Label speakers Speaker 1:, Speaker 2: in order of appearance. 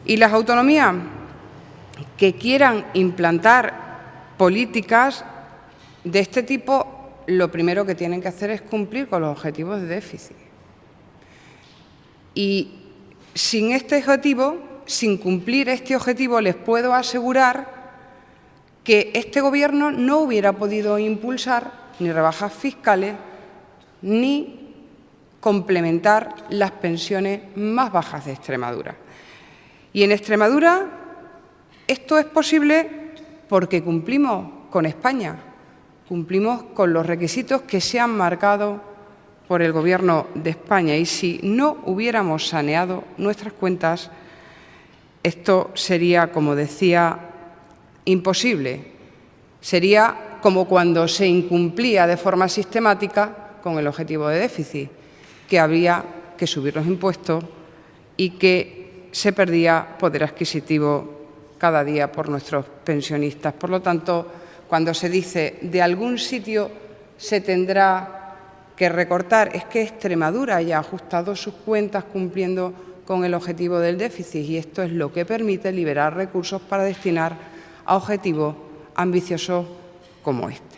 Speaker 1: Y las autonomías que quieran implantar políticas de este tipo, lo primero que tienen que hacer es cumplir con los objetivos de déficit. Y sin este objetivo, sin cumplir este objetivo, les puedo asegurar que este Gobierno no hubiera podido impulsar ni rebajas fiscales ni complementar las pensiones más bajas de Extremadura. Y en Extremadura esto es posible porque cumplimos con España, cumplimos con los requisitos que se han marcado por el Gobierno de España. Y si no hubiéramos saneado nuestras cuentas, esto sería, como decía, imposible. Sería como cuando se incumplía de forma sistemática con el objetivo de déficit, que había que subir los impuestos y que se perdía poder adquisitivo cada día por nuestros pensionistas. Por lo tanto, cuando se dice de algún sitio se tendrá que recortar, es que Extremadura ya ha ajustado sus cuentas cumpliendo con el objetivo del déficit y esto es lo que permite liberar recursos para destinar a objetivos ambiciosos como este.